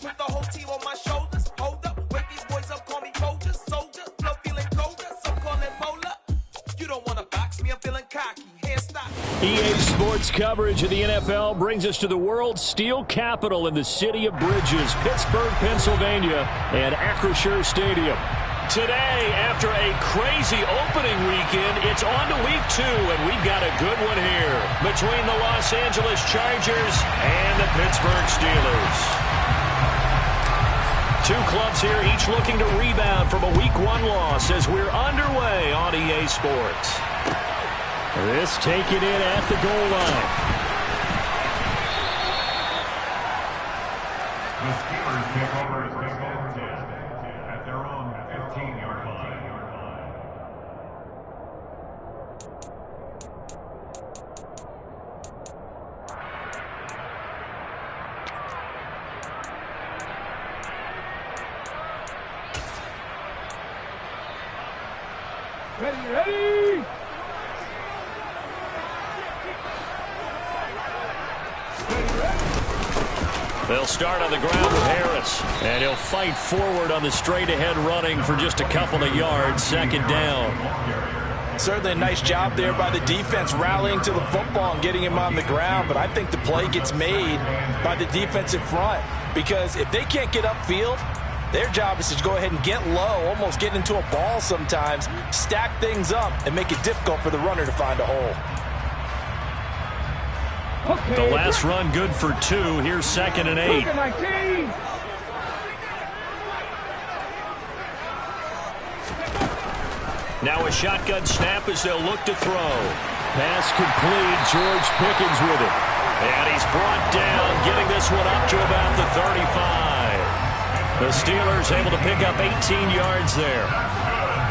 Put the whole team on my shoulders. Hold up, wake these boys up, call me soldiers. Soldier, flow feeling colder, so call it polar. You don't want to box me, I'm feeling cocky. Hands stop. EA Sports coverage of the NFL brings us to the world's steel capital in the city of bridges, Pittsburgh, Pennsylvania, and Acrisure Stadium. Today, after a crazy opening weekend, it's on to week 2, and we've got a good one here between the Los Angeles Chargers and the Pittsburgh Steelers. Two clubs here, each looking to rebound from a week 1 loss as we're underway on EA Sports. This taken in at the goal line. The Steelers take over at their own 15-yard line. Ready! They'll start on the ground with Harris, and he'll fight forward on the straight-ahead running for just a couple of yards, second down. Certainly a nice job there by the defense rallying to the football and getting him on the ground, but I think the play gets made by the defensive front because if they can't get upfield, their job is to go ahead and get low, almost get into a ball sometimes, stack things up, and make it difficult for the runner to find a hole. The last run good for 2. Here's 2nd and 8. Now a shotgun snap as they'll look to throw. Pass complete. George Pickens with it. And he's brought down, getting this one up to about the 35. The Steelers able to pick up 18 yards there.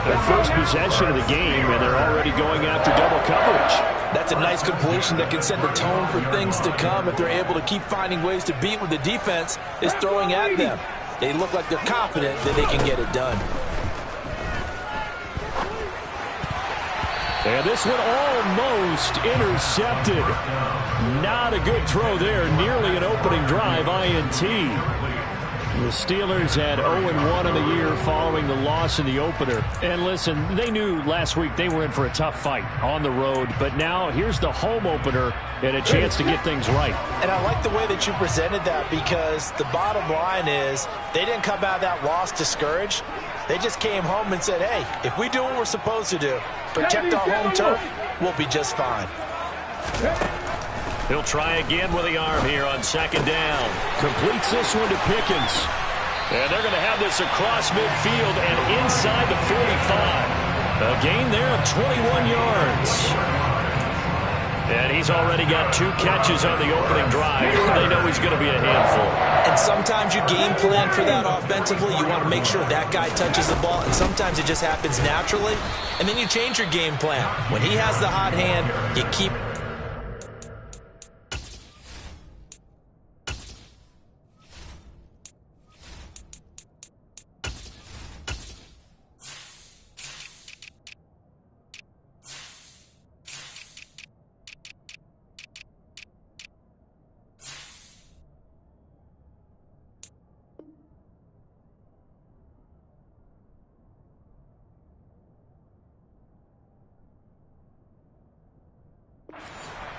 Their first possession of the game, and they're already going after double coverage. That's a nice completion that can set the tone for things to come if they're able to keep finding ways to beat what the defense is throwing at them. They look like they're confident that they can get it done. And this one almost intercepted. Not a good throw there. Nearly an opening drive, INT. The Steelers had 0-1 in the year following the loss in the opener. And listen, they knew last week they were in for a tough fight on the road. But now here's the home opener and a chance to get things right. And I like the way that you presented that because the bottom line is they didn't come out of that loss discouraged. They just came home and said, hey, if we do what we're supposed to do, protect our home turf, we'll be just fine. He'll try again with the arm here on 2nd down. Completes this one to Pickens. And they're going to have this across midfield and inside the 45. A gain there of 21 yards. And he's already got 2 catches on the opening drive. They know he's going to be a handful. And sometimes you game plan for that offensively. You want to make sure that guy touches the ball. And sometimes it just happens naturally. And then you change your game plan. When he has the hot hand, you keep...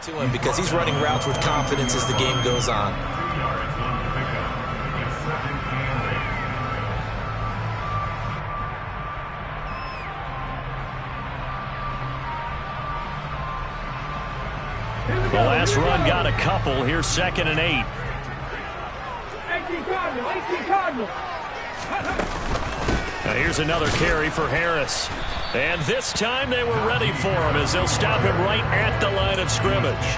to him because he's running routes with confidence as the game goes on. The last run got a couple. Here's 2nd and 8. 18 Cardinal. Now here's another carry for Harris. And this time they were ready for him as they'll stop him right at the line of scrimmage.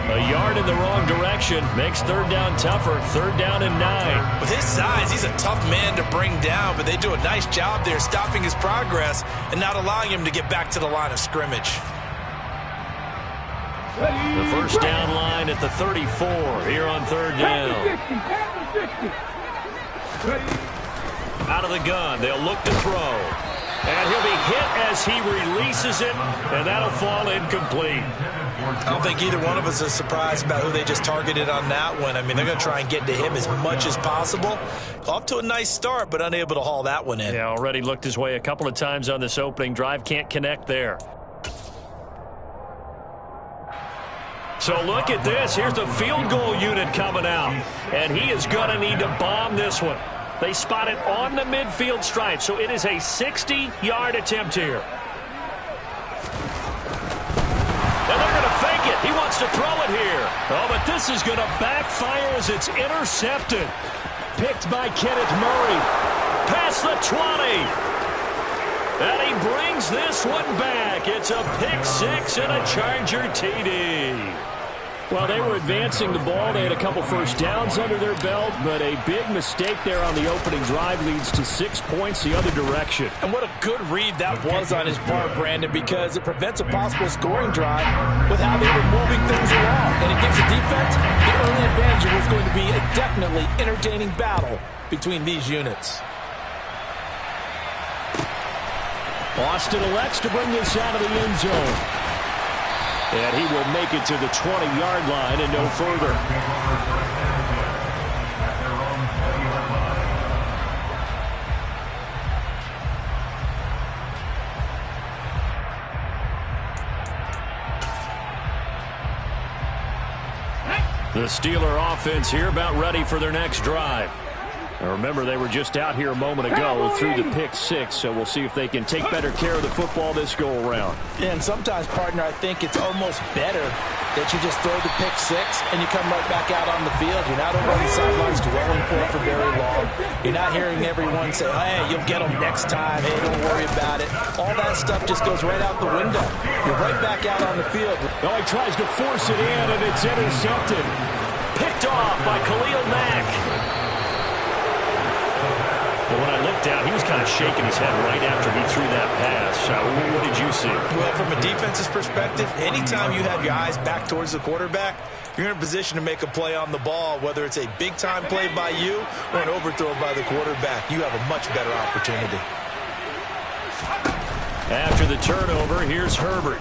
A yard in the wrong direction makes 3rd down tougher. 3rd down and 9. With his size, he's a tough man to bring down, but they do a nice job there stopping his progress and not allowing him to get back to the line of scrimmage. The first down line at the 34 here on 3rd down. Out of the gun, they'll look to throw. And he'll be hit as he releases it, and that'll fall incomplete. I don't think either one of us is surprised about who they just targeted on that one. I mean, they're going to try and get to him as much as possible. Off to a nice start, but unable to haul that one in. Yeah, already looked his way a couple of times on this opening drive. Can't connect there. So look at this. Here's the field goal unit coming out. And he is going to need to bomb this one. They spot it on the midfield stripe. So it is a 60-yard attempt here. And they're going to fake it. He wants to throw it here. Oh, but this is going to backfire as it's intercepted. Picked by Kenneth Murray. Past the 20. And he brings this one back. It's a pick six and a Charger TD. Well, they were advancing the ball. They had a couple first downs under their belt, but a big mistake there on the opening drive leads to 6 points the other direction. And what a good read that was on his part, Brandon, because it prevents a possible scoring drive with how they were moving things along. And it gives the defense the early advantage of what's going to be a definitely entertaining battle between these units. Austin elects to bring this out of the end zone. And he will make it to the 20-yard line and no further. The Steeler offense here about ready for their next drive. Now remember, they were just out here a moment ago through the pick six, so we'll see if they can take better care of the football this go-around. And sometimes, partner, I think it's almost better that you just throw the pick six and you come right back out on the field. You're not over on the sidelines dwelling for very long. You're not hearing everyone say, hey, you'll get them next time. Hey, don't worry about it. All that stuff just goes right out the window. You're right back out on the field. Oh, he tries to force it in, and it's intercepted. Picked off by Khalil Mack. But when I looked down, he was kind of shaking his head right after he threw that pass. What did you see? Well, from a defense's perspective, anytime you have your eyes back towards the quarterback, you're in a position to make a play on the ball, whether it's a big-time play by you or an overthrow by the quarterback. You have a much better opportunity. After the turnover, here's Herbert.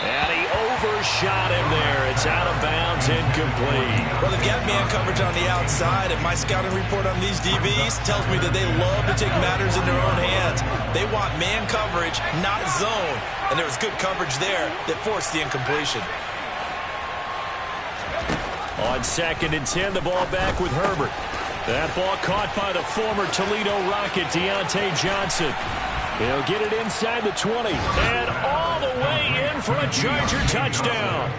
And he overshot him there. It's out of bounds, incomplete. Well, they've got man coverage on the outside, and my scouting report on these DBs tells me that they love to take matters in their own hands. They want man coverage, not zone. And there was good coverage there that forced the incompletion. On 2nd and 10, the ball back with Herbert. That ball caught by the former Toledo Rocket, Deontay Johnson. He'll get it inside the 20. And all the way in for a Charger touchdown.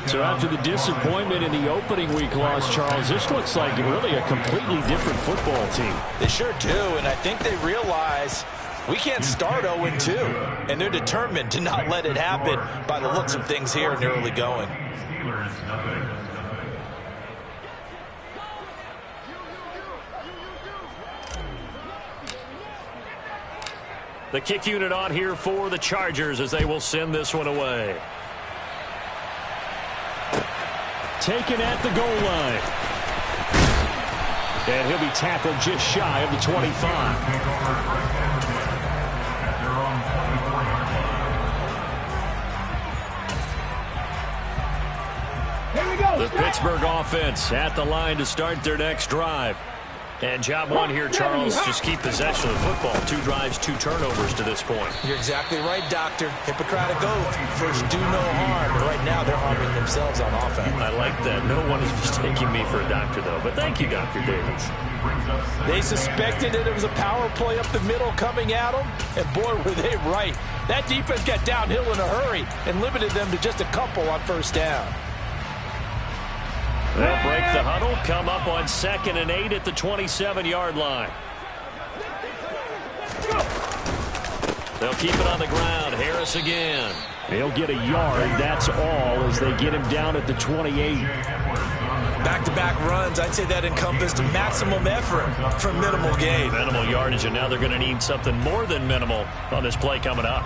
So after the disappointment in the opening week loss, Charles, this looks like really a completely different football team. They sure do, and I think they realize we can't start 0-2. And they're determined to not let it happen by the looks of things here in the early going. The kick unit on here for the Chargers as they will send this one away. Taken at the goal line. And he'll be tackled just shy of the 25. Here we go. The Pittsburgh offense at the line to start their next drive. And job one here, Charles, just keep possession of the football. 2 drives, 2 turnovers to this point. You're exactly right, Doctor. Hippocratic oath. First, do no harm. And right now, they're harming themselves on offense. I like that. No one is mistaking me for a doctor, though. But thank you, Dr. Davis. They suspected that it was a power play up the middle coming at them. And, boy, were they right. That defense got downhill in a hurry and limited them to just a couple on first down. They'll break the huddle, come up on 2nd and 8 at the 27-yard line. They'll keep it on the ground. Harris again. They'll get a yard, that's all, as they get him down at the 28. Back-to-back runs, I'd say that encompassed maximum effort for minimal gain. Minimal yardage, and now they're going to need something more than minimal on this play coming up.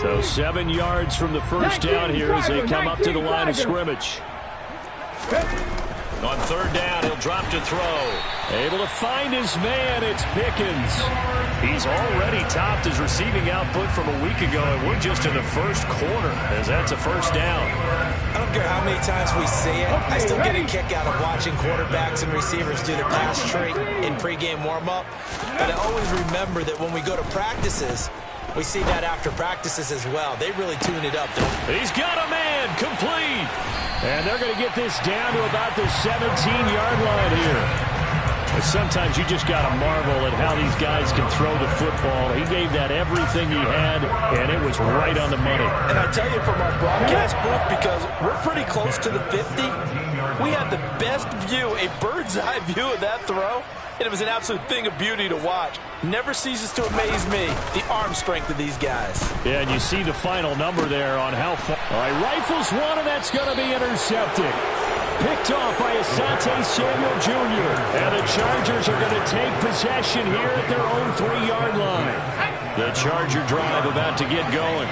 So 7 yards from the first down here as they come up to the line of scrimmage. On third down, he'll drop to throw. Able to find his man. It's Pickens. He's already topped his receiving output from a week ago, and we're just in the first quarter as that's a first down. I don't care how many times we see it. I still get a kick out of watching quarterbacks and receivers do the pass tree in pregame warm-up. But I always remember that when we go to practices, we see that after practices as well. They really tune it up. He's got a man, complete. And they're going to get this down to about the 17-yard line here. Sometimes you just got to marvel at how these guys can throw the football. He gave that everything he had, and it was right on the money. And I tell you, from our broadcast booth, because we're pretty close to the 50, we had the best view, a bird's-eye view of that throw. And it was an absolute thing of beauty to watch. Never ceases to amaze me, the arm strength of these guys. Yeah, and you see the final number there on how far. All right, rifles one, and that's going to be intercepted. Picked off by Asante Samuel Jr. And the Chargers are going to take possession here at their own 3-yard line. The Charger drive about to get going.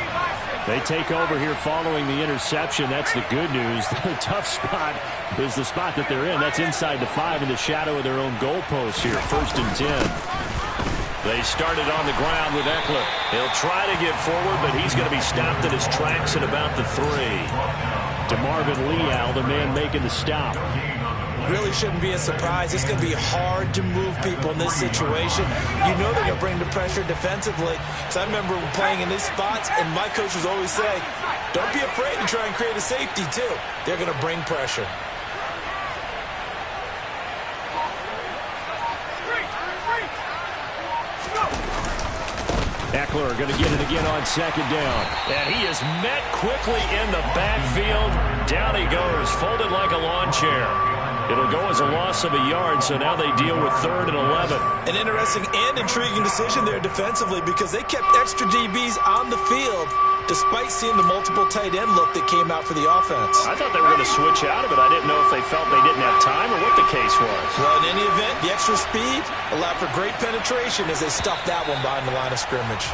They take over here following the interception. That's the good news. The tough spot is the spot that they're in. That's inside the 5 in the shadow of their own goalpost here. 1st and 10. They started on the ground with Eckler. He'll try to get forward, but he's going to be stopped at his tracks at about the 3. DeMarvin Leal, the man making the stop. Really shouldn't be a surprise. It's going to be hard to move people in this situation. You know they're going to bring the pressure defensively. So I remember playing in these spots, and my coaches always say, don't be afraid to try and create a safety, too. They're going to bring pressure. Eckler going to get it again on 2nd down. And he is met quickly in the backfield. Down he goes, folded like a lawn chair. It'll go as a loss of a yard, so now they deal with 3rd and 11. An interesting and intriguing decision there defensively because they kept extra DBs on the field despite seeing the multiple tight end look that came out for the offense. I thought they were going to switch out of it. I didn't know if they felt they didn't have time or what the case was. Well, in any event, the extra speed allowed for great penetration as they stuffed that one behind the line of scrimmage.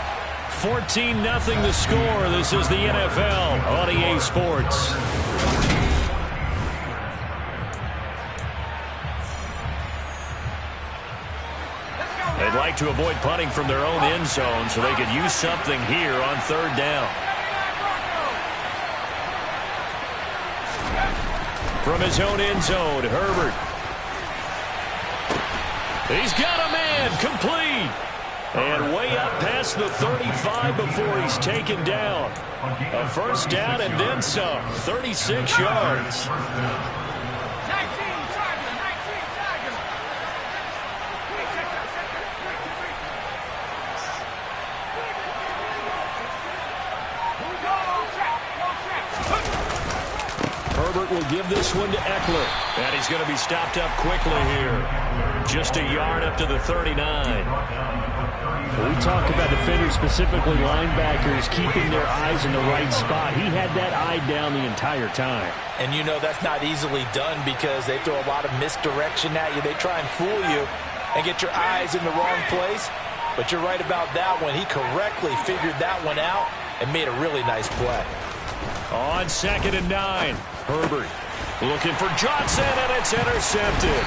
14-0 the score. This is the NFL on EA Sports. They'd like to avoid punting from their own end zone so they could use something here on 3rd down. From his own end zone, Herbert. He's got a man, complete. And way up past the 35 before he's taken down. A 1st down and then some, 36 yards. Herbert will give this one to Eckler. And he's going to be stopped up quickly here. Just a yard up to the 39. We talk about defenders, specifically linebackers, keeping their eyes in the right spot. He had that eye down the entire time. And you know that's not easily done because they throw a lot of misdirection at you. They try and fool you and get your eyes in the wrong place. But you're right about that one. He correctly figured that one out and made a really nice play. On 2nd and 9, Herbert looking for Johnson, and it's intercepted.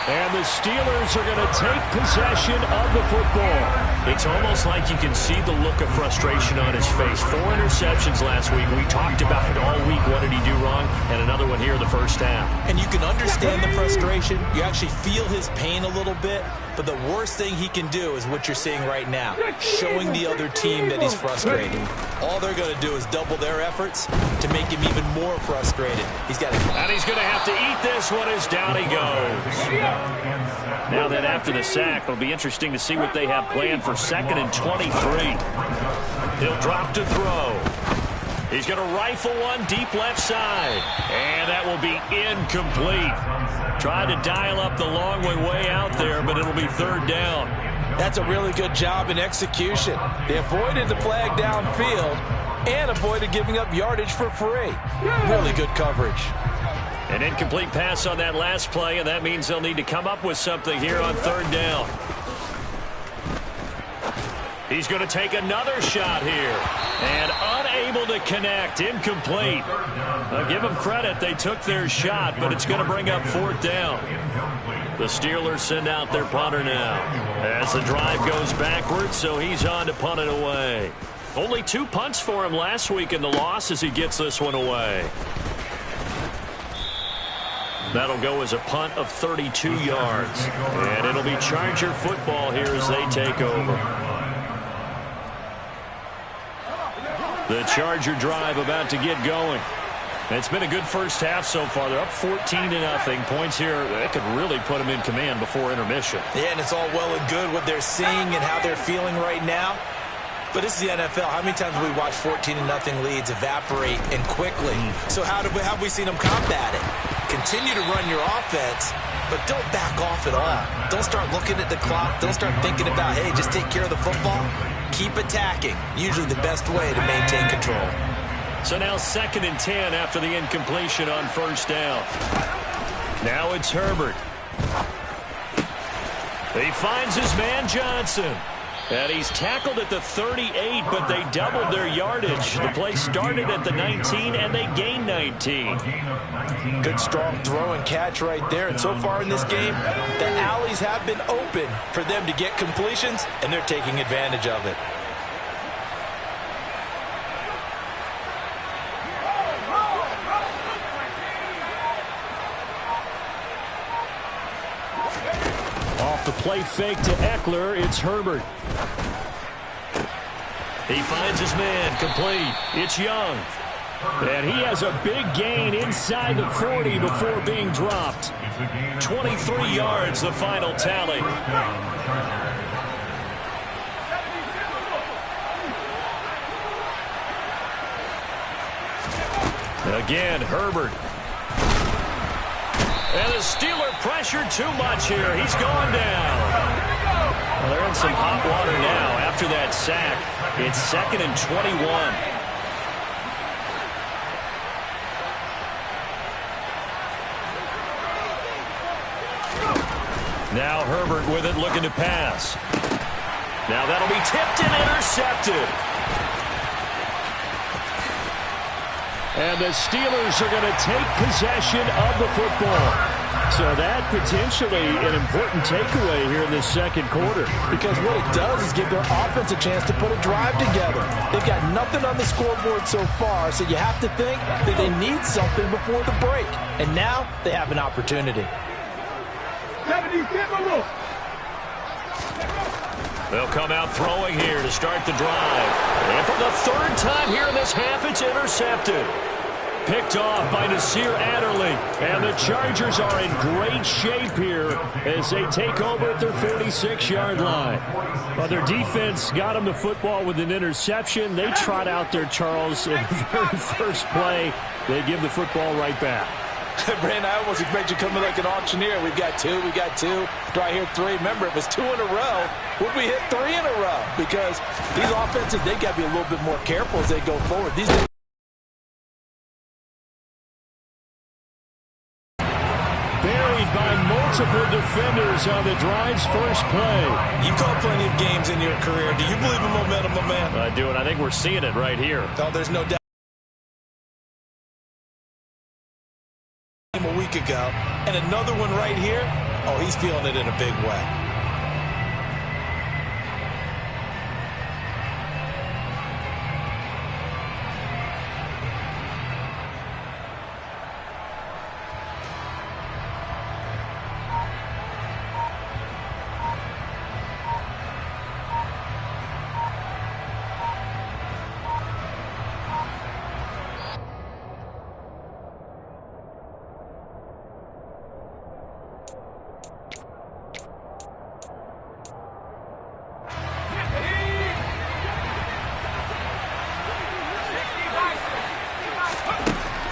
And the Steelers are going to take possession of the football. It's almost like you can see the look of frustration on his face. 4 interceptions last week. We talked about it all week. What did he do wrong? And another one here in the 1st half. And you can understand the frustration. You actually feel his pain a little bit. But the worst thing he can do is what you're seeing right now, showing the other team that he's frustrated. All they're going to do is double their efforts to make him even more frustrated. He's got to. And he's going to have to eat this one as down he goes. Now then, after the sack, it'll be interesting to see what they have planned for 2nd and 23. He'll drop to throw. He's going to rifle one deep left side. And that will be incomplete. Tried to dial up the long way out there, but it'll be 3rd down. That's a really good job in execution. They avoided the flag downfield and avoided giving up yardage for free. Really good coverage. An incomplete pass on that last play, and that means they'll need to come up with something here on 3rd down. He's going to take another shot here. And unable Unable to connect. Incomplete. I'll give them credit. They took their shot, but it's going to bring up 4th down. The Steelers send out their punter now as the drive goes backwards, so he's on to punt it away. Only 2 punts for him last week in the loss as he gets this one away. That'll go as a punt of 32 yards. And it'll be Charger football here as they take over. The Charger drive about to get going. It's been a good first half so far. They're up 14-0. Points here, that could really put them in command before intermission. Yeah, and it's all well and good what they're seeing and how they're feeling right now. But this is the NFL. How many times have we watched 14-0 leads evaporate and quickly? So how have we seen them combat it? Continue to run your offense, but don't back off at all. Don't start looking at the clock. Don't start thinking about, hey, just take care of the football. Keep attacking. Usually the best way to maintain control. So now 2nd and 10 after the incompletion on 1st down. Now it's Herbert. He finds his man Johnson. And he's tackled at the 38, but they doubled their yardage. The play started at the 19, and they gained 19. Good, strong throw and catch right there. And so far in this game, the alleys have been open for them to get completions, and they're taking advantage of it. Off the play fake to Eckler, it's Herbert. He finds his man, complete. It's Young. And he has a big gain inside the 40 before being dropped. 23 yards, the final tally. Again, Herbert. And the Steeler pressured too much here. He's gone down. Well, they're in some hot water now after that sack. It's 2nd and 21. Now Herbert with it, looking to pass. Now that'll be tipped and intercepted. And the Steelers are going to take possession of the football. So that potentially an important takeaway here in this 2nd quarter. Because what it does is give their offense a chance to put a drive together. They've got nothing on the scoreboard so far, so you have to think that they need something before the break. And now they have an opportunity. They'll come out throwing here to start the drive. And for the 3rd time here in this half, it's intercepted. Picked off by Nasir Adderley. And the Chargers are in great shape here as they take over at their 46-yard line. Well, their defense got them the football with an interception. They trot out there, Charles, in the very first play. They give the football right back. Brandon, I almost expect you coming like an auctioneer. We've got 2, we got 2. Do I hear 3? Remember, it was 2 in a row. Would we hit 3 in a row? Because these offenses, they got to be a little bit more careful as they go forward. These buried by multiple defenders on the drive's first play. You called plenty of games in your career. Do you believe in momentum, my man? I do, and I think we're seeing it right here. Oh, there's no doubt. A week ago, and another one right here. Oh, he's feeling it in a big way.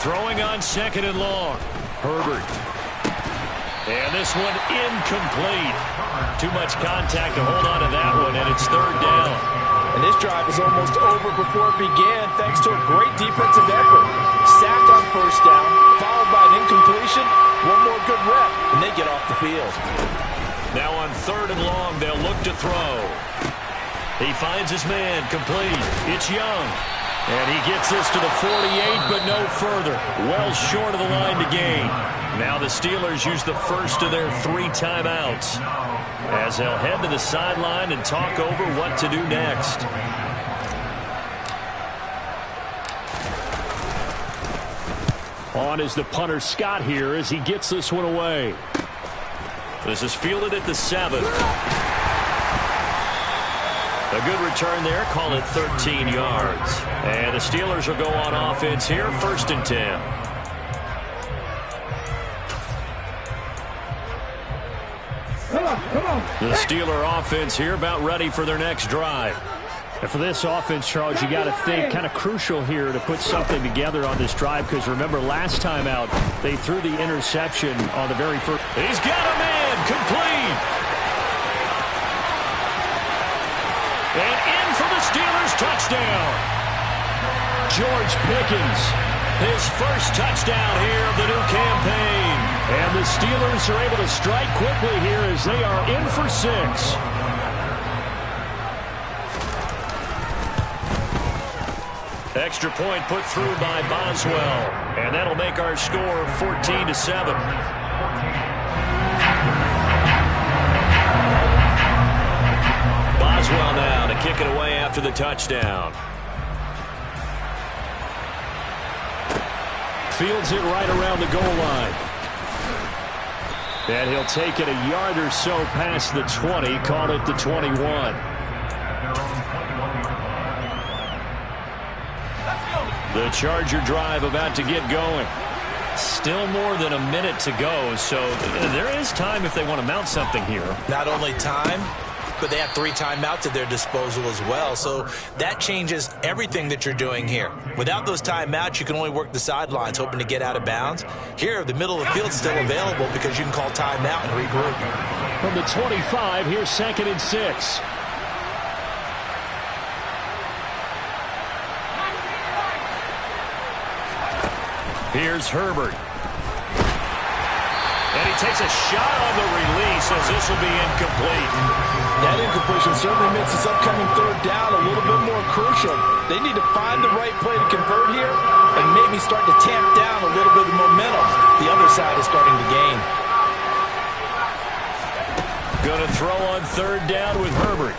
Throwing on 2nd and long. Herbert. And this one incomplete. Too much contact to hold on to that one, and it's 3rd down. And this drive is almost over before it began thanks to a great defensive effort. Sack on 1st down, followed by an incompletion. One more good rep, and they get off the field. Now on 3rd and long, they'll look to throw. He finds his man, complete. It's Young. And he gets this to the 48, but no further. Well short of the line to gain. Now the Steelers use the first of their 3 timeouts as they'll head to the sideline and talk over what to do next. On is the punter Scott here as he gets this one away. This is fielded at the 7. A good return there. Call it 13 yards. And the Steelers will go on offense here. 1st and 10. The Steeler offense here about ready for their next drive. And for this offense, Charles, you got to think kind of crucial here to put something together on this drive, because remember last time out they threw the interception on the very first. He's got a man complete. And in for the Steelers touchdown. George Pickens, his first touchdown here of the new campaign. And the Steelers are able to strike quickly here as they are in for 6. Extra point put through by Boswell. And that'll make our score 14-7. Boswell now to kick it away after the touchdown. Fields it right around the goal line. And he'll take it a yard or so past the 20, call it the 21. The Charger drive about to get going. Still more than a minute to go, so there is time if they want to mount something here. Not only time, but they have 3 timeouts at their disposal as well, so that changes everything that you're doing here. Without those timeouts, you can only work the sidelines, hoping to get out of bounds. Here, the middle of the field's still available because you can call timeout and regroup. From the 25, here's 2nd and 6. Here's Herbert. And he takes a shot on the release as this will be incomplete. That incompletion certainly makes this upcoming 3rd down a little bit more crucial. They need to find the right play to convert here and maybe start to tamp down a little bit of momentum. The other side is starting to gain. Going to throw on 3rd down with Herbert.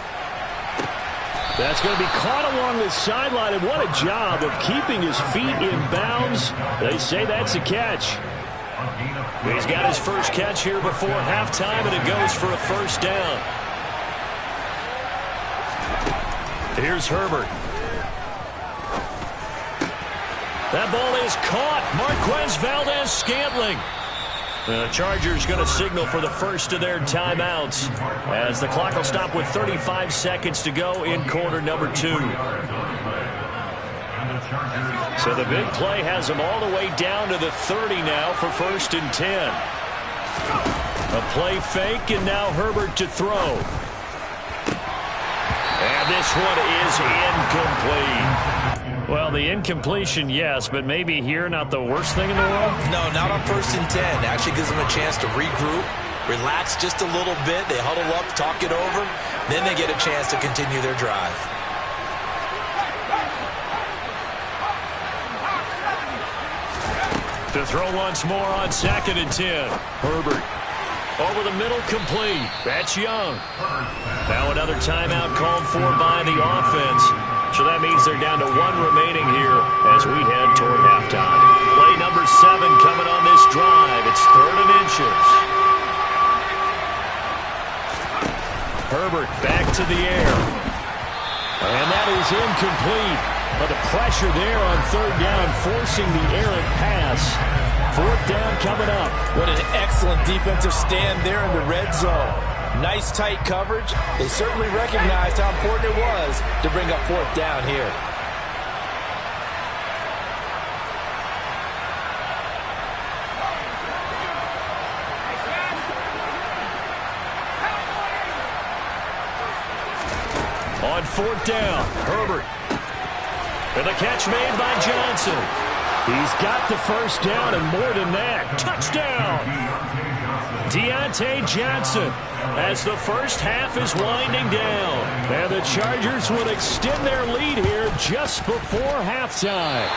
That's going to be caught along the sideline, and what a job of keeping his feet in bounds. They say that's a catch. He's got his first catch here before halftime, and it goes for a 1st down. Here's Herbert. That ball is caught. Marquez Valdez-Scantling. The Chargers going to signal for the first of their timeouts as the clock will stop with 35 seconds to go in quarter number 2. So the big play has them all the way down to the 30 now for 1st and 10. A play fake, and now Herbert to throw. And this one is incomplete. Well, the incompletion, yes, but maybe here not the worst thing in the world? No, not on 1st and 10. Actually gives them a chance to regroup, relax just a little bit. They huddle up, talk it over. Then they get a chance to continue their drive. To throw once more on 2nd and 10. Herbert over the middle, complete. That's Young. Now another timeout called for by the offense. So that means they're down to 1 remaining here as we head toward halftime. Play number 7 coming on this drive. It's 3rd and inches. Herbert back to the air. And that is incomplete. But the pressure there on 3rd down, forcing the errant pass. 4th down coming up. What an excellent defensive stand there in the red zone. Nice tight coverage. They certainly recognized how important it was to bring up 4th down here. On 4th down, Herbert. And the catch made by Johnson. He's got the first down and more than that. Touchdown! Deontay Johnson as the first half is winding down. And the Chargers would extend their lead here just before halftime.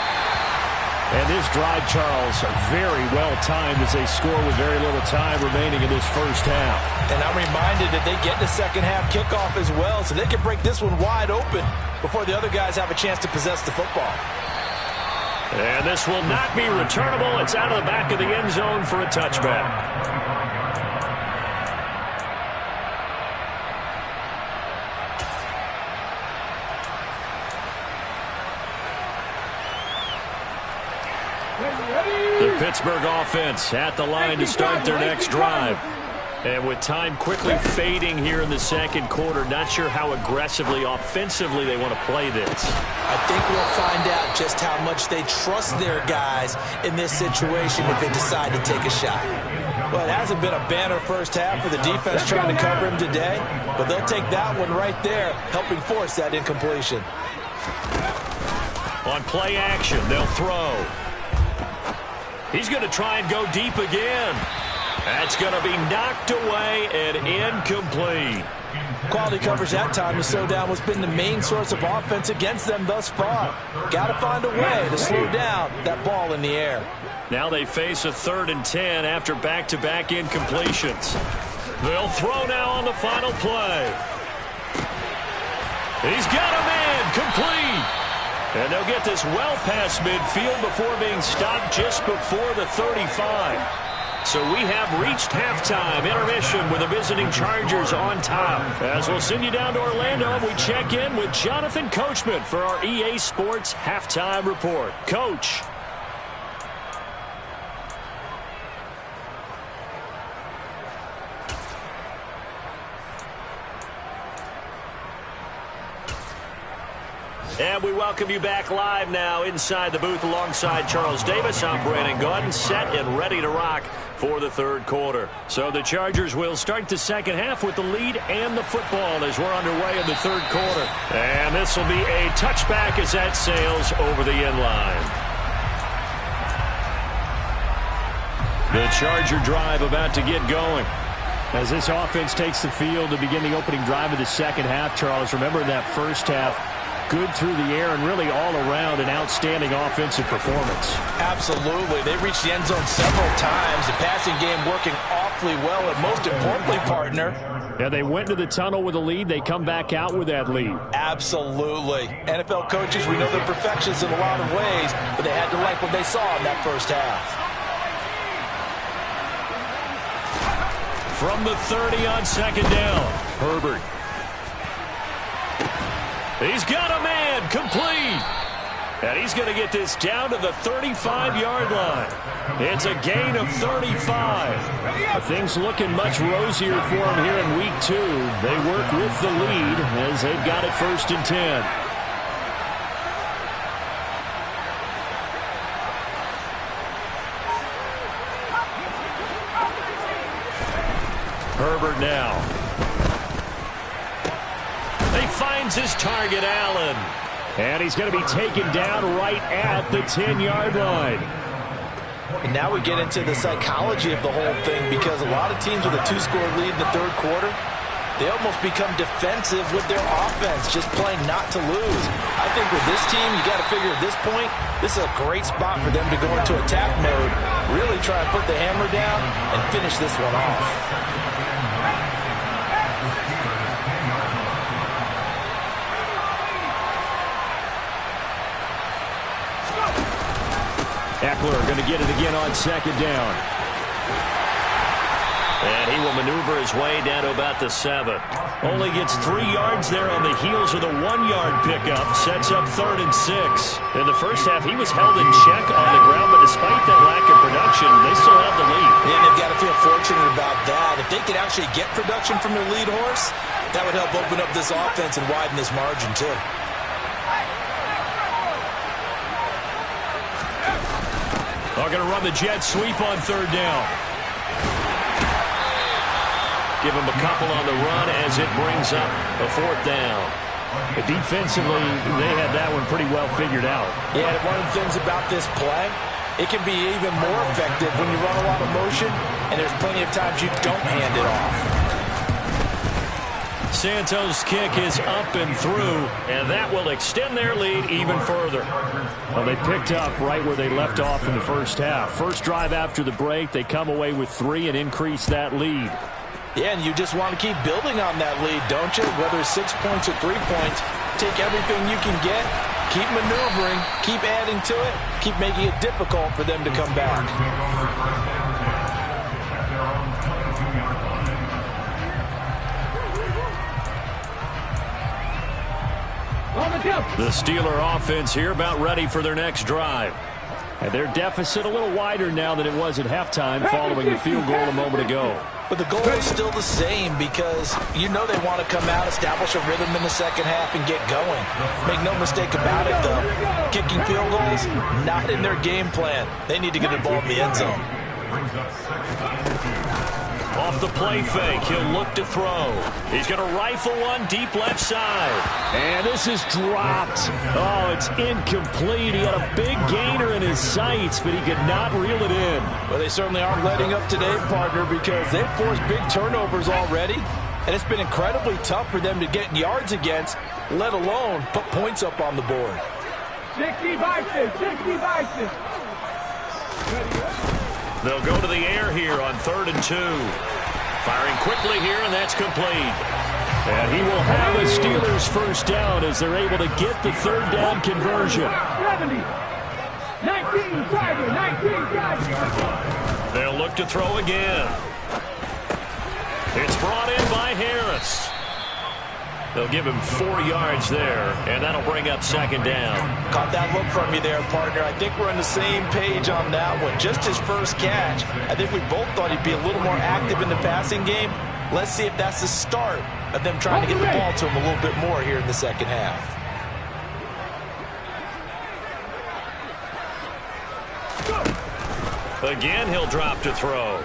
And this drive, Charles, very well timed as they score with very little time remaining in this first half. And I'm reminded that they get the second half kickoff as well, so they can break this one wide open before the other guys have a chance to possess the football. And this will not be returnable. It's out of the back of the end zone for a touchback. The Pittsburgh offense at the line to start their next drive. And with time quickly fading here in the second quarter, not sure how aggressively, offensively they want to play this. I think we'll find out just how much they trust their guys in this situation if they decide to take a shot. Well, it hasn't been a banner first half for the defense trying to cover him today, but they'll take that one right there, helping force that incompletion. On play action, they'll throw. He's going to try and go deep again. That's going to be knocked away and incomplete. Quality coverage that time to slow down what's been the main source of offense against them thus far. Got to find a way to slow down that ball in the air. Now they face a 3rd and 10 after back-to-back incompletions. They'll throw now on the final play. He's got a man complete. And they'll get this well past midfield before being stopped just before the 35. So we have reached halftime intermission with the visiting Chargers on top. As we'll send you down to Orlando, we check in with Jonathan Coachman for our EA Sports Halftime Report. Coach. And we welcome you back live now inside the booth alongside Charles Davis. I'm Brandon Gaudin, set and ready to rock for the third quarter. So the Chargers will start the second half with the lead and the football as we're underway in the third quarter. And this will be a touchback as that sails over the end line. The Charger drive about to get going. As this offense takes the field to begin the opening drive of the second half, Charles, remember in that first half, good through the air and really all around an outstanding offensive performance. Absolutely. They reached the end zone several times. The passing game working awfully well, and most importantly, partner. Yeah, they went to the tunnel with a lead. They come back out with that lead. Absolutely. NFL coaches, we know they're perfectionists in a lot of ways, but they had to like what they saw in that first half. From the 30 on second down, Herbert. He's got a man complete. And he's going to get this down to the 35-yard line. It's a gain of 35. Things looking much rosier for him here in week 2. They work with the lead as they've got it 1st and 10. Herbert now. He finds his target, Allen. And he's going to be taken down right at the 10-yard line. And now we get into the psychology of the whole thing, because a lot of teams with a 2-score lead in the third quarter, they almost become defensive with their offense, just playing not to lose. I think with this team, you got to figure at this point, this is a great spot for them to go into attack mode, really try and put the hammer down and finish this one off. Eckler going to get it again on second down. And he will maneuver his way down to about the 7. Only gets 3 yards there on the heels of the 1-yard pickup. Sets up 3rd and 6. In the first half, he was held in check on the ground, but despite that lack of production, they still have the lead. And they've got to feel fortunate about that. If they could actually get production from their lead horse, that would help open up this offense and widen this margin, too. They're going to run the jet sweep on 3rd down. Give him a couple on the run as it brings up a 4th down. But defensively, they had that one pretty well figured out. Yeah, and one of the things about this play, it can be even more effective when you run a lot of motion, and there's plenty of times you don't hand it off. Santos' kick is up and through, and that will extend their lead even further. Well, they picked up right where they left off in the first half. First drive after the break, they come away with 3 and increase that lead. Yeah, and you just want to keep building on that lead, don't you? Whether it's 6 points or 3 points, take everything you can get, keep maneuvering, keep adding to it, keep making it difficult for them to come back. The Steeler offense here about ready for their next drive. And their deficit a little wider now than it was at halftime following the field goal a moment ago. But the goal is still the same because you know they want to come out, establish a rhythm in the second half, and get going. Make no mistake about it, though. Kicking field goals, not in their game plan. They need to get the ball in the end zone. Off the play fake, he'll look to throw. He's going to rifle one deep left side. And this is dropped. Oh, it's incomplete. He had a big gainer in his sights, but he could not reel it in. Well, they certainly aren't letting up today, partner, because they've forced big turnovers already. And it's been incredibly tough for them to get yards against, let alone put points up on the board. 60 Bison, 60 Bison. They'll go to the air here on 3rd and 2. Firing quickly here, and that's complete. And he will have a Steelers first down as they're able to get the 3rd down conversion. 70. 19 Tiger, 19 Tiger. They'll look to throw again. It's brought in by Harris. They'll give him 4 yards there, and that'll bring up 2nd down. Caught that look from you there, partner. I think we're on the same page on that one. Just his first catch. I think we both thought he'd be a little more active in the passing game. Let's see if that's the start of them trying to get the ball to him a little bit more here in the second half. Again, he'll drop to throw.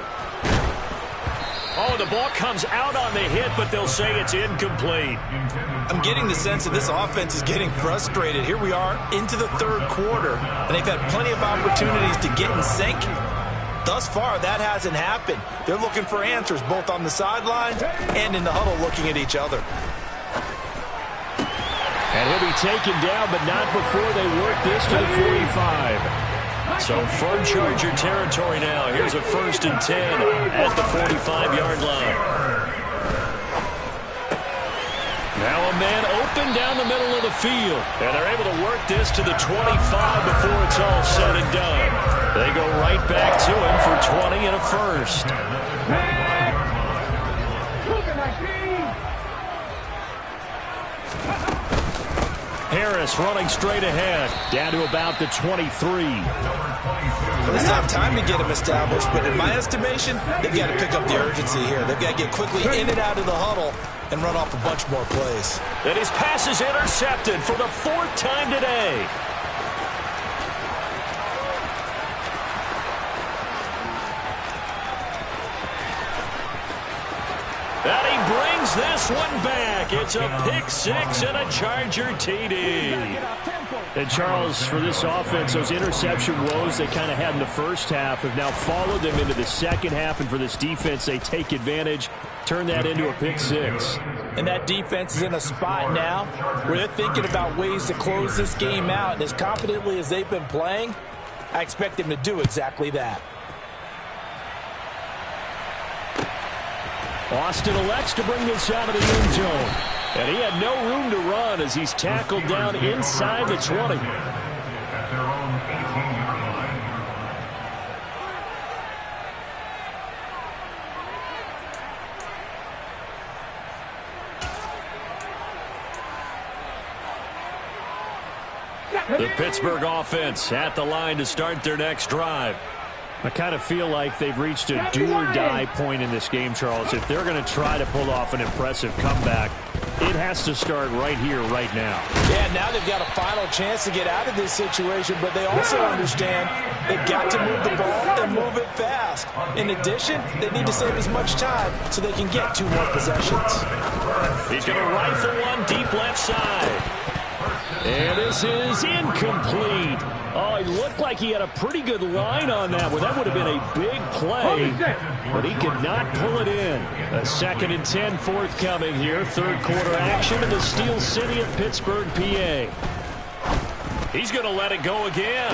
Oh, the ball comes out on the hit, but they'll say it's incomplete. I'm getting the sense that this offense is getting frustrated. Here we are into the 3rd quarter, and they've had plenty of opportunities to get in sync. Thus far, that hasn't happened. They're looking for answers both on the sidelines and in the huddle looking at each other. And he'll be taken down, but not before they work this to the 45. So from Charger territory now. Here's a 1st and 10 at the 45-yard line. Now a man open down the middle of the field. And they're able to work this to the 25 before it's all said and done. They go right back to him for 20 and a first. Harris running straight ahead, down to about the 23. Well, they still have time to get him established, but in my estimation, they've got to pick up the urgency here. They've got to get quickly in and out of the huddle and run off a bunch more plays. And his pass is intercepted for the 4th time today. And he brings this one back. It's a pick 6 and a Charger TD. And Charles, for this offense, those interception woes they kind of had in the first half have now followed them into the second half. And for this defense, they take advantage, turn that into a pick 6. And that defense is in a spot now where they're thinking about ways to close this game out. And as confidently as they've been playing, I expect them to do exactly that. Austin elects to bring this out of the end zone. And he had no room to run as he's tackled down inside the 20. At their own 18-yard line. The Pittsburgh offense at the line to start their next drive. I kind of feel like they've reached a do-or-die point in this game, Charles. If they're going to try to pull off an impressive comeback, it has to start right here, right now. Yeah, now they've got a final chance to get out of this situation, but they also understand they've got to move the ball and move it fast. In addition, they need to save as much time so they can get 2 more possessions. He's going to rifle one deep left side. And this is incomplete. Oh, it looked like he had a pretty good line on that one. That would have been a big play, but he could not pull it in. A 2nd and 10 forthcoming here. 3rd quarter action in the Steel City of Pittsburgh, PA. He's going to let it go again.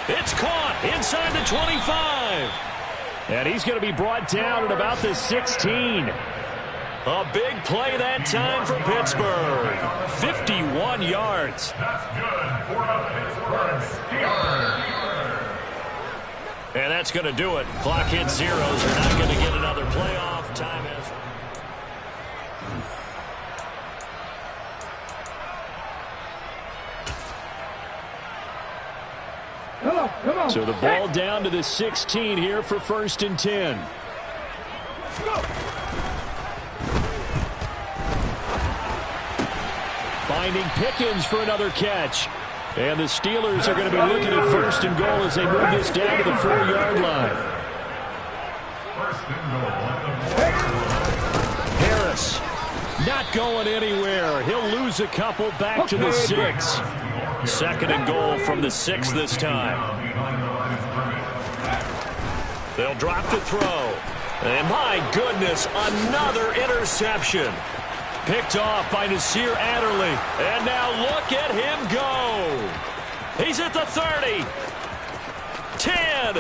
It's caught inside the 25. And he's going to be brought down at about the 16. A big play that time for Pittsburgh. 51 yards. That's good for the Pittsburgh Steelers. And that's going to do it. Clock hits zeros. They're not going to get another playoff. Time is... Come on. So the ball down to the 16 here for 1st and 10. Go. Finding Pickens for another catch. And the Steelers are going to be looking at 1st and goal as they move this down to the 4-yard line. Harris not going anywhere. He'll lose a couple back to the 6. 2nd and goal from the 6 this time. They'll drop to throw. And my goodness, another interception. Picked off by Nasir Adderley. And now look at him go. He's at the 30. 10.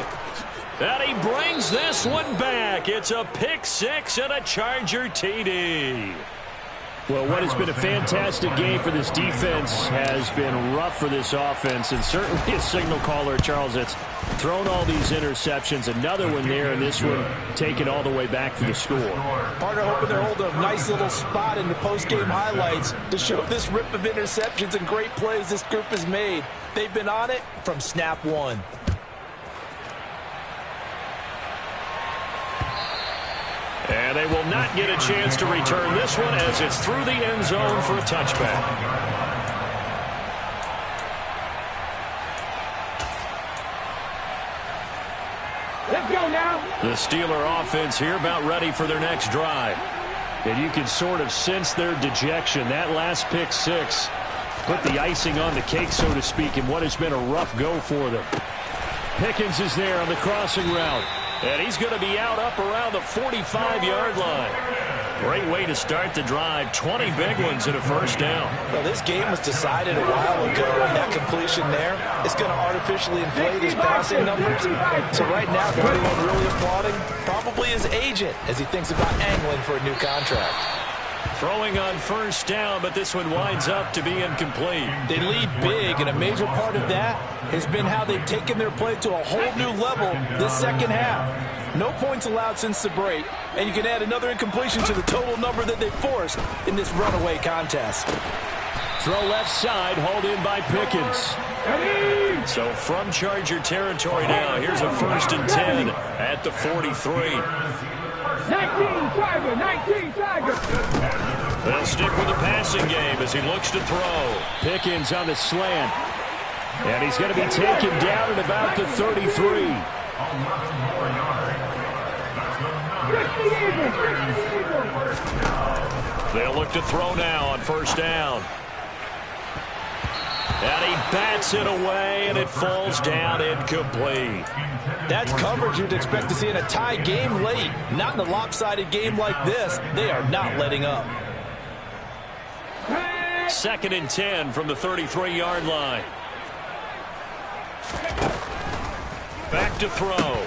And he brings this one back. It's a pick 6 and a Charger TD. Well, what has been a fantastic game for this defense has been rough for this offense, and certainly a signal caller, Charles, that's thrown all these interceptions. Another one there, and this one taken all the way back for the score. Partner hoping they're holding a nice little spot in the post-game highlights to show this rip of interceptions and great plays this group has made. They've been on it from snap 1. And they will not get a chance to return this one as it's through the end zone for a touchback. Let's go now. The Steeler offense here about ready for their next drive. And you can sort of sense their dejection. That last pick 6 put the icing on the cake, so to speak, in what has been a rough go for them. Pickens is there on the crossing route. And he's going to be out up around the 45-yard line. Great way to start the drive. 20 big ones and a 1st down. Well, this game was decided a while ago, and that completion there is going to artificially inflate his passing numbers. So right now, the only one really applauding probably his agent as he thinks about angling for a new contract. Throwing on 1st down, but this one winds up to be incomplete. They lead big, and a major part of that has been how they've taken their play to a whole new level this 2nd half. No points allowed since the break, and you can add another incompletion to the total number that they forced in this runaway contest. Throw left side, hauled in by Pickens. So from Charger territory now, here's a 1st and 10 at the 43. 19 Tiger, 19 Tiger. They'll stick with the passing game as he looks to throw. Pickens on the slant. And he's going to be taken down at about the 33. They'll look to throw now on 1st down. And he bats it away, and it falls down incomplete. That's coverage you'd expect to see in a tie game late. Not in a lopsided game like this. They are not letting up. 2nd and 10 from the 33-yard line. Back to throw.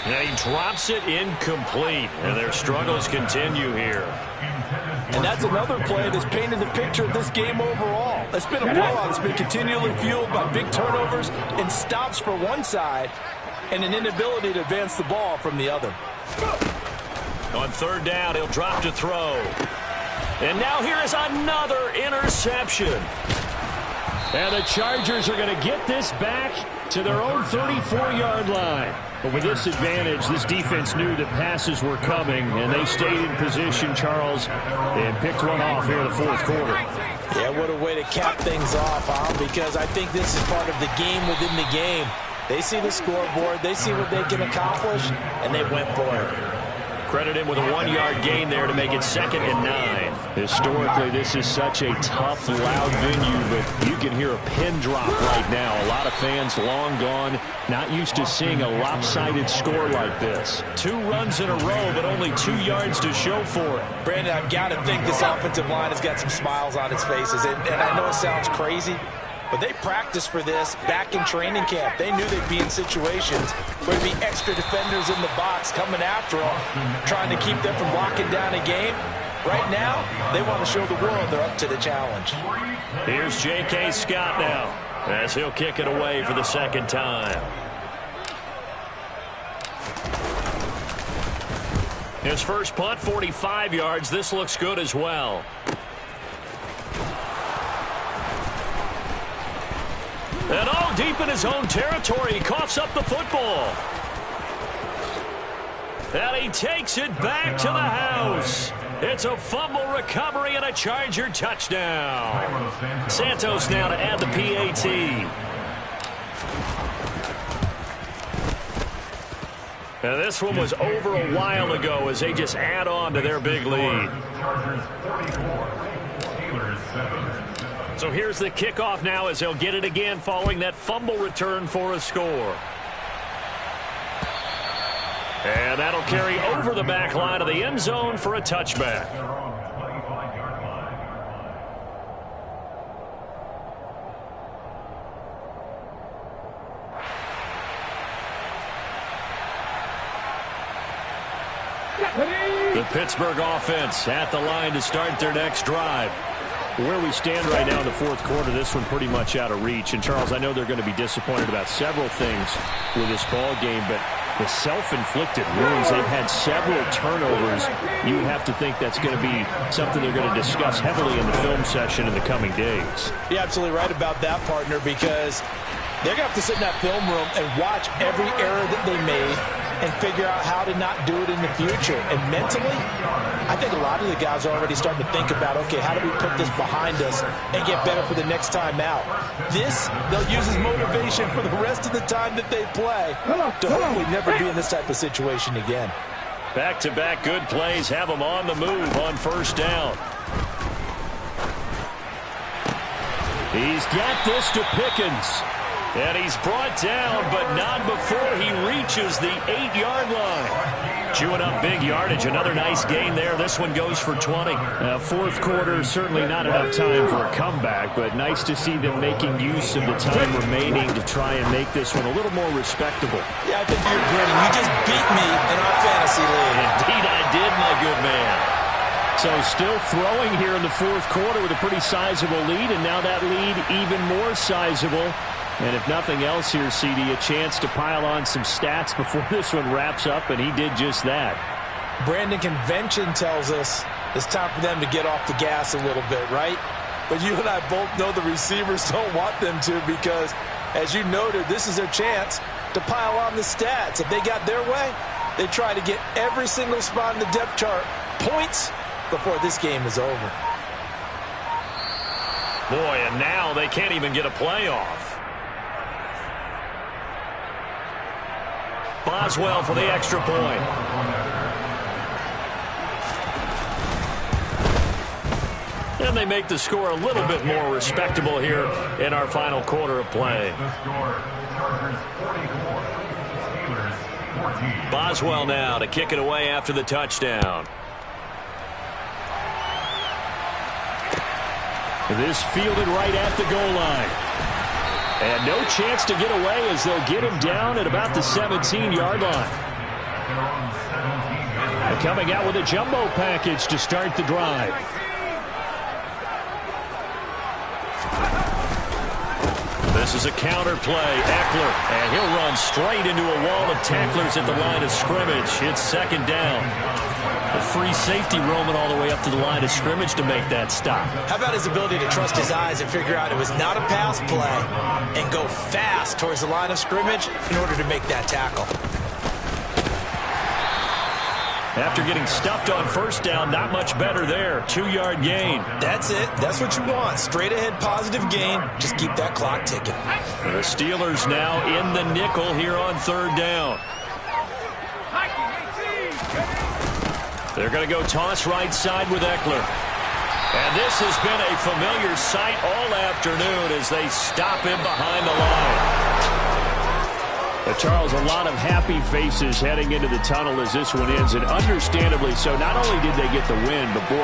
And he drops it incomplete. And their struggles continue here. And that's another play that's painted the picture of this game overall. It's been a blowout that's been continually fueled by big turnovers and stops for one side and an inability to advance the ball from the other. On 3rd down, he'll drop to throw. And now here is another interception. And the Chargers are going to get this back to their own 34-yard line. But with this advantage, this defense knew that passes were coming, and they stayed in position, Charles, and picked one off here in the fourth quarter. Yeah, what a way to cap things off, huh? Because I think this is part of the game within the game. They see the scoreboard, they see what they can accomplish, and they went for it. Credit him with a 1-yard gain there to make it 2nd and 9. Historically, this is such a tough, loud venue, but you can hear a pin drop right now. A lot of fans long gone, not used to seeing a lopsided score like this. 2 runs in a row, but only 2 yards to show for it. Brandon, I've got to think this offensive line has got some smiles on its faces, and I know it sounds crazy, but they practiced for this back in training camp. They knew they'd be in situations where there'd be extra defenders in the box coming after them, trying to keep them from locking down a game. Right now, they want to show the world they're up to the challenge. Here's J.K. Scott now, as he'll kick it away for the 2nd time. His first punt, 45 yards. This looks good as well. And deep in his own territory, he coughs up the football. And he takes it back to the house. It's a fumble recovery and a Charger touchdown. Santos now to add the PAT. And this one was over a while ago as they just add on to their big lead. So here's the kickoff now as they'll get it again following that fumble return for a score. And that'll carry over the back line of the end zone for a touchback. The Pittsburgh offense at the line to start their next drive. Where we stand right now in the fourth quarter, this one pretty much out of reach. And, Charles, I know they're going to be disappointed about several things with this ball game, but the self-inflicted wounds, they've had several turnovers. You would have to think that's going to be something they're going to discuss heavily in the film session in the coming days. You're absolutely right about that, partner, because they're going to have to sit in that film room and watch every error that they made and figure out how to not do it in the future. And mentally, I think a lot of the guys are already starting to think about, okay, how do we put this behind us and get better for the next time out? This, they'll use as motivation for the rest of the time that they play to hopefully never be in this type of situation again. Back-to-back good plays have them on the move on first down. He's got this to Pickens. And he's brought down, but not before he reaches the 8-yard line. Chewing up big yardage. Another nice gain there. This one goes for 20. Fourth quarter, certainly not enough time for a comeback, but nice to see them making use of the time remaining to try and make this one a little more respectable. Yeah, I think you're grinning. You just beat me in our fantasy league. Indeed I did, my good man. So still throwing here in the fourth quarter with a pretty sizable lead, and now that lead even more sizable. And if nothing else here, CD, a chance to pile on some stats before this one wraps up, and he did just that. Brandon, convention tells us it's time for them to get off the gas a little bit, right? But you and I both know the receivers don't want them to because, as you noted, this is their chance to pile on the stats. If they got their way, they try to get every single spot in the depth chart points before this game is over. Boy, and now they can't even get a playoff. Boswell for the extra point. And they make the score a little bit more respectable here in our final quarter of play. Boswell now to kick it away after the touchdown. This fielded right at the goal line. And no chance to get away as they'll get him down at about the 17-yard line. And coming out with a jumbo package to start the drive. This is a counter play. Eckler, and he'll run straight into a wall of tacklers at the line of scrimmage. It's second down. A free safety roaming all the way up to the line of scrimmage to make that stop. How about his ability to trust his eyes and figure out it was not a pass play and go fast towards the line of scrimmage in order to make that tackle. After getting stuffed on first down, not much better there. 2-yard gain. That's it. That's what you want. Straight ahead positive gain. Just keep that clock ticking. The Steelers now in the nickel here on third down. They're going to go toss right side with Eckler. And this has been a familiar sight all afternoon as they stop him behind the line. But Charles, a lot of happy faces heading into the tunnel as this one ends, and understandably so. Not only did they get the win, but boy,